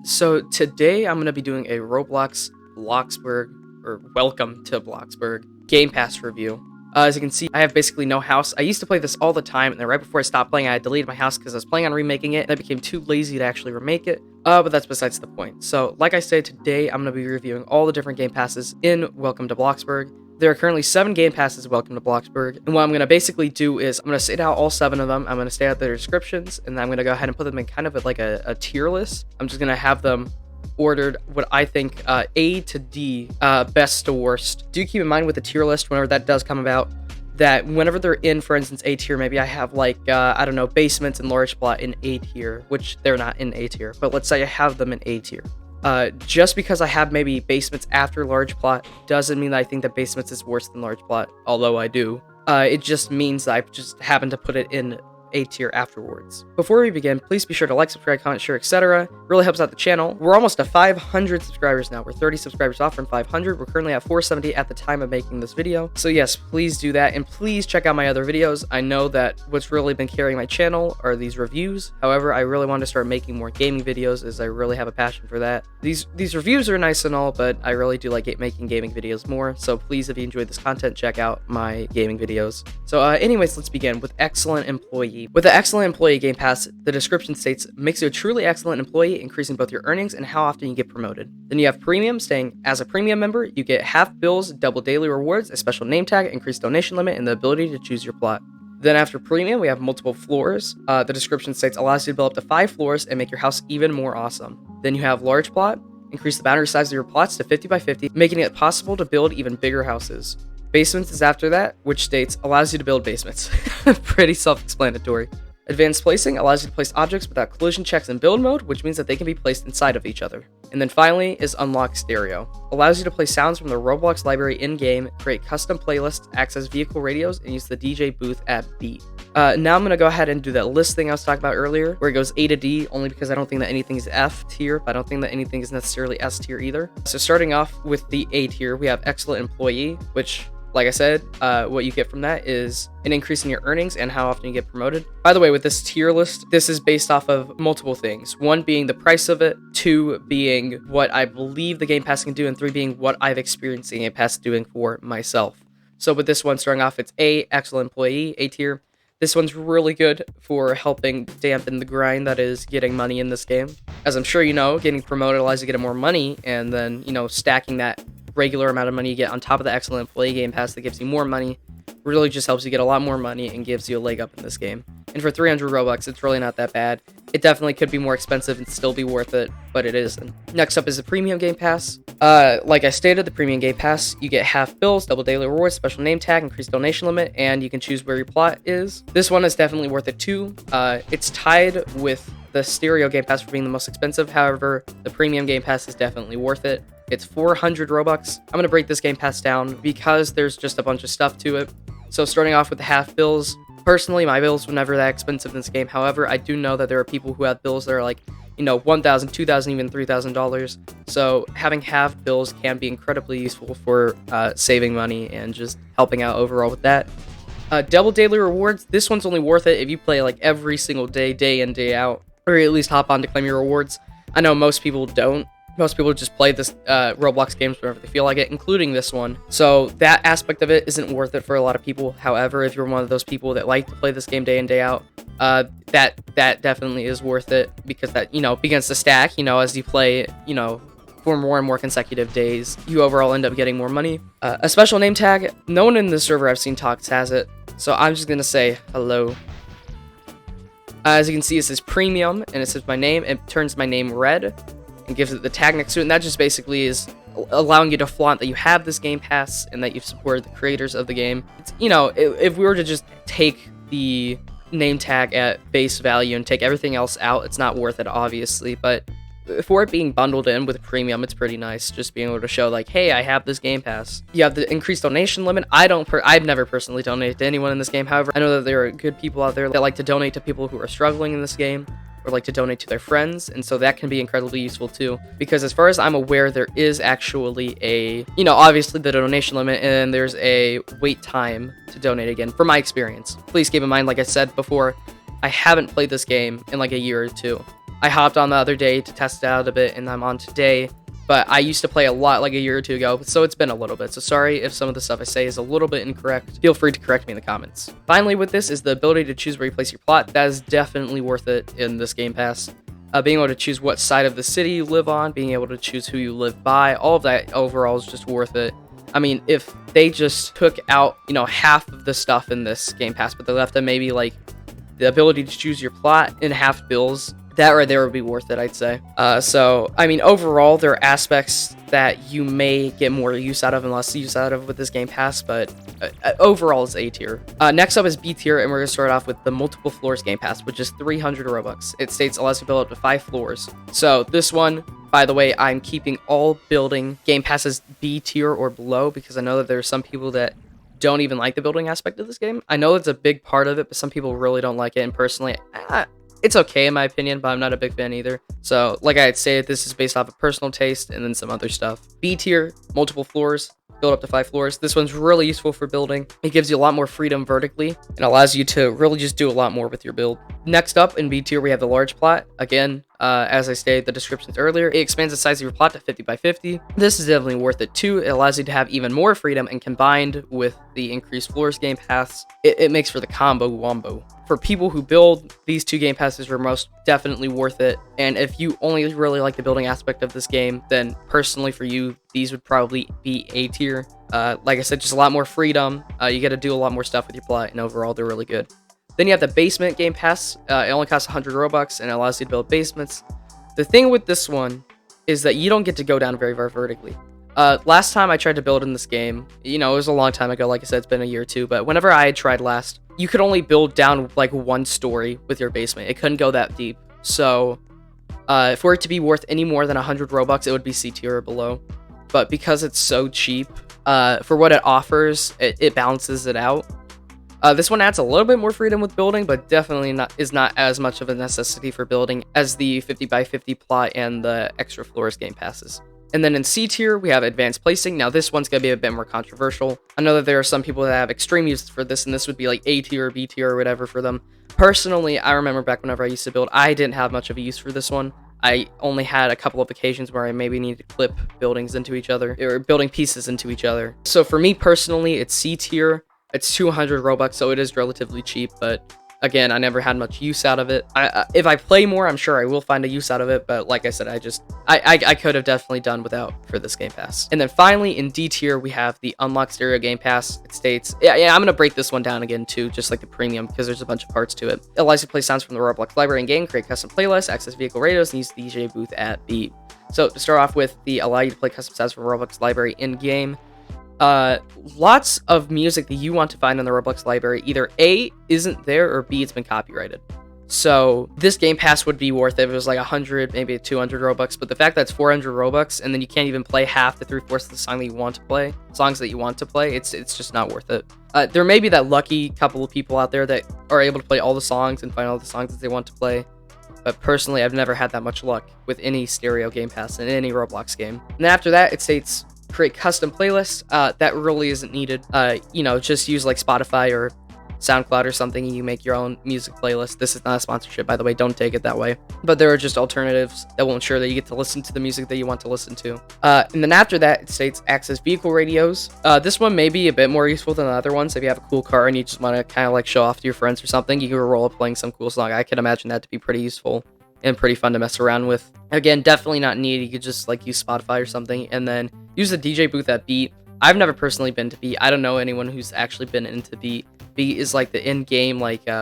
So today I'm going to be doing a Roblox Bloxburg, or Welcome to Bloxburg, Game Pass review. As you can see, I have basically no house. I used to play this all the time, and then right before I stopped playing, I deleted my house because I was planning on remaking it, and I became too lazy to actually remake it. But that's besides the point. So, like I said, today I'm going to be reviewing all the different Game Passes in Welcome to Bloxburg. There are currently 7 Game Passes Welcome to Bloxburg, and what I'm going to basically do is I'm going to state out all 7 of them. I'm going to state out their descriptions, and then I'm going to go ahead and put them in kind of like a tier list. I'm just going to have them ordered what I think A to D, best to worst. Do keep in mind with the tier list, whenever that does come about, that whenever they're in, for instance, A tier, maybe I have like, I don't know, basements and large plot in A tier, which they're not in A tier, but let's say I have them in A tier. Just because I have maybe basements after large plot doesn't mean that I think that basements is worse than large plot, although I do. It just means that I just happen to put it in A tier afterwards. Before we begin, please be sure to like, subscribe, comment, share, etc. Really helps out the channel. We're almost to 500 subscribers now. We're 30 subscribers off from 500. We're currently at 470 at the time of making this video. So yes, please do that, and please check out my other videos. I know that what's really been carrying my channel are these reviews. However, I really want to start making more gaming videos, as I really have a passion for that. These reviews are nice and all, but I really do like making gaming videos more. So please, if you enjoyed this content, check out my gaming videos. So anyways, let's begin with excellent employee. With the excellent employee Game Pass, the description states, makes you a truly excellent employee, increasing both your earnings and how often you get promoted. Then you have premium, saying, as a premium member, you get half bills, double daily rewards, a special name tag, increased donation limit, and the ability to choose your plot. Then after premium, we have multiple floors. The description states, allows you to build up to 5 floors and make your house even more awesome. Then you have large plot, increase the boundary size of your plots to 50 by 50, making it possible to build even bigger houses. Basements is after that, which states, allows you to build basements. Pretty self-explanatory. Advanced placing allows you to place objects without collision checks in build mode, which means that they can be placed inside of each other. And then finally is unlock stereo. Allows you to play sounds from the Roblox library in-game, create custom playlists, access vehicle radios, and use the DJ booth at B. Now I'm going to go ahead and do that list thing I was talking about earlier, where it goes A to D, only because I don't think that anything is F tier, but I don't think that anything is necessarily S tier either. So starting off with the A tier, we have excellent employee, which, like I said, what you get from that is an increase in your earnings and how often you get promoted. By the way, with this tier list, this is based off of multiple things. 1 being the price of it, 2 being what I believe the Game Pass can do, and 3 being what I've experienced the Game Pass doing for myself. So with this one starting off, it's A, excellent employee, A tier. This one's really good for helping dampen the grind that is getting money in this game. As I'm sure you know, getting promoted allows you to get more money, and then, you know, stacking that regular amount of money you get on top of the excellent employee Game Pass that gives you more money really just helps you get a lot more money and gives you a leg up in this game. And for 300 Robux, it's really not that bad. It definitely could be more expensive and still be worth it, but it isn't. Next up is the Premium Game Pass. Like I stated, the Premium Game Pass, you get half bills, double daily rewards, special name tag, increased donation limit, and you can choose where your plot is. This one is definitely worth it too. It's tied with the Stereo Game Pass for being the most expensive. However, the Premium Game Pass is definitely worth it. It's 400 Robux. I'm going to break this Game Pass down because there's just a bunch of stuff to it. So starting off with the half bills, personally, my bills were never that expensive in this game. However, I do know that there are people who have bills that are like, you know, $1,000, $2,000, even $3,000. So having half bills can be incredibly useful for saving money and just helping out overall with that. Double daily rewards, this one's only worth it if you play like every single day, day in, day out, or at least hop on to claim your rewards. I know most people don't. Most people just play this Roblox games whenever they feel like it, including this one. So that aspect of it isn't worth it for a lot of people. However, if you're one of those people that like to play this game day in, day out, that definitely is worth it, because that, you know, begins to stack, you know, as you play, you know, for more and more consecutive days, you overall end up getting more money. A special name tag, no one in the server I've seen talks has it, so I'm just gonna say hello. As you can see, it says premium, and it says my name. It turns my name red and gives it the tag next to it, and that just basically is allowing you to flaunt that you have this Game Pass and that you've supported the creators of the game. It's, you know, if we were to just take the name tag at base value and take everything else out, it's not worth it, obviously, but for it being bundled in with premium, it's pretty nice just being able to show like, hey, I have this Game Pass. You have the increased donation limit. I've never personally donated to anyone in this game. However, I know that there are good people out there that like to donate to people who are struggling in this game, or like to donate to their friends, and so that can be incredibly useful too, because as far as I'm aware, there is actually a, you know, obviously the donation limit, and there's a wait time to donate again, from my experience. Please keep in mind, like I said before, I haven't played this game in like a year or two. I hopped on the other day to test it out a bit, and I'm on today. But I used to play a lot like a year or two ago, so it's been a little bit. So sorry if some of the stuff I say is a little bit incorrect. Feel free to correct me in the comments. Finally, with this is the ability to choose where you place your plot. That is definitely worth it in this Game Pass. Being able to choose what side of the city you live on, being able to choose who you live by, all of that overall is just worth it. I mean, if they just took out, half of the stuff in this Game Pass, but they left them maybe like the ability to choose your plot in half bills, that right there would be worth it, I'd say. So, I mean, overall, there are aspects that you may get more use out of and less use out of with this Game Pass, but overall, it's A tier. Next up is B tier, and we're going to start off with the multiple floors Game Pass, which is 300 Robux. It states allows you to build up to 5 floors. So, this one, by the way, I'm keeping all building Game Passes B tier or below, because I know that there are some people that don't even like the building aspect of this game. I know it's a big part of it, but some people really don't like it, and personally, it's okay in my opinion, but I'm not a big fan either. So, like I had said, this is based off of personal taste and then some other stuff. B tier, multiple floors, build up to 5 floors. This one's really useful for building. It gives you a lot more freedom vertically and allows you to really just do a lot more with your build. Next up in B tier, we have the large plot. Again, as I stated the descriptions earlier, it expands the size of your plot to 50 by 50. This is definitely worth it too. It allows you to have even more freedom, and combined with the increased floors Game Pass, it makes for the combo wombo. For people who build, these 2 Game Passes are most definitely worth it. And if you only really like the building aspect of this game, then personally for you, these would probably be A tier. Like I said, just a lot more freedom. You get to do a lot more stuff with your plot, and overall, they're really good. Then you have the basement Game Pass. It only costs 100 Robux, and it allows you to build basements. The thing with this one is that you don't get to go down very, very vertically. Last time I tried to build in this game, it was a long time ago. Like I said, it's been a year or two, but whenever I had tried last, you could only build down like 1 story with your basement. It couldn't go that deep. So, for it to be worth any more than 100 Robux, it would be C tier or below. But because it's so cheap, for what it offers, it balances it out. This one adds a little bit more freedom with building, but definitely is not as much of a necessity for building as the 50 by 50 plot and the extra floors Game Passes. And then in C tier, we have advanced placing. Now, this one's going to be a bit more controversial. I know that there are some people that have extreme uses for this, and this would be like A tier or B tier or whatever for them. Personally, I remember back whenever I used to build, I didn't have much of a use for this one. I only had a couple of occasions where I maybe needed to clip buildings into each other, or building pieces into each other. So for me personally, it's C tier. It's 200 Robux, so it is relatively cheap, but again, I never had much use out of it. If I play more, I'm sure I will find a use out of it, but like I said, I could have definitely done without for this Game Pass. And then finally, in D tier, we have the Unlock Stereo Game Pass. It states, yeah, I'm going to break this one down again too, just like the premium, because there's a bunch of parts to it. It allows you to play sounds from the Roblox library and game, create custom playlists, access vehicle radios, and use the DJ booth at Beachz. So to start off with, the allow you to play custom sounds from Roblox library in-game. Lots of music that you want to find in the Roblox library either A, isn't there, or B, it's been copyrighted. So this Game Pass would be worth it if it was like 100, maybe 200 Robux, but the fact that it's 400 Robux and then you can't even play half to 3/4 of the songs that you want to play, it's just not worth it. There may be that lucky couple of people out there that are able to play all the songs and find all the songs that they want to play, but personally, I've never had that much luck with any stereo Game Pass in any Roblox game. And then after that, it states create custom playlists. That really isn't needed. Just use like Spotify or SoundCloud or something, and you make your own music playlist. This is not a sponsorship, by the way, don't take it that way. But there are just alternatives that will ensure that you get to listen to the music that you want to listen to. And then after that, it states access vehicle radios. This one may be a bit more useful than the other ones. If you have a cool car and you just want to kind of like show off to your friends or something, you can roll up playing some cool song. I could imagine that to be pretty useful and pretty fun to mess around with. Again, definitely not needed. You could just like use Spotify or something and then use the DJ booth at Beachz. I've never personally been to Beachz. I don't know anyone who's actually been into Beachz. Beachz is like the in-game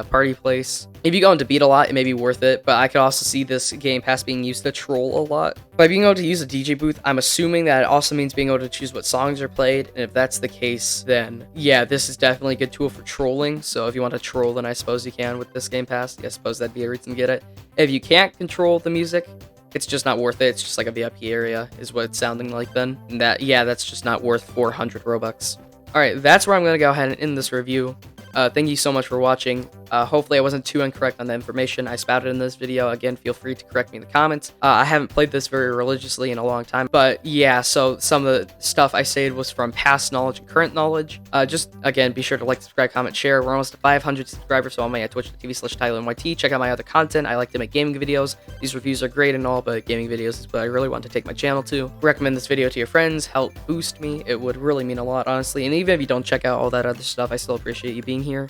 party place. If you go into Beachz a lot, it may be worth it, but I could also see this Game Pass being used to troll a lot. By being able to use a DJ booth, I'm assuming that it also means being able to choose what songs are played, and if that's the case, then yeah, this is definitely a good tool for trolling. So if you want to troll, then I suppose you can with this Game Pass. I suppose that'd be a reason to get it. If you can't control the music, it's just not worth it. It's just like a VIP area is what it's sounding like then. And that's just not worth 400 Robux. Alright, that's where I'm going to go ahead and end this review. Thank you so much for watching. Hopefully I wasn't too incorrect on the information I spouted in this video. Again, feel free to correct me in the comments. I haven't played this very religiously in a long time, but yeah, so some of the stuff I said was from past knowledge and current knowledge. Just, again, be sure to like, subscribe, comment, share. We're almost to 500 subscribers, so I'm at twitch.tv/TylenYT. Check out my other content. I like to make gaming videos. These reviews are great and all, but gaming videos is what I really want to take my channel to. Recommend this video to your friends. Help boost me. It would really mean a lot, honestly. And even if you don't check out all that other stuff, I still appreciate you being here.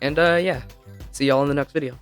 And yeah, see y'all in the next video.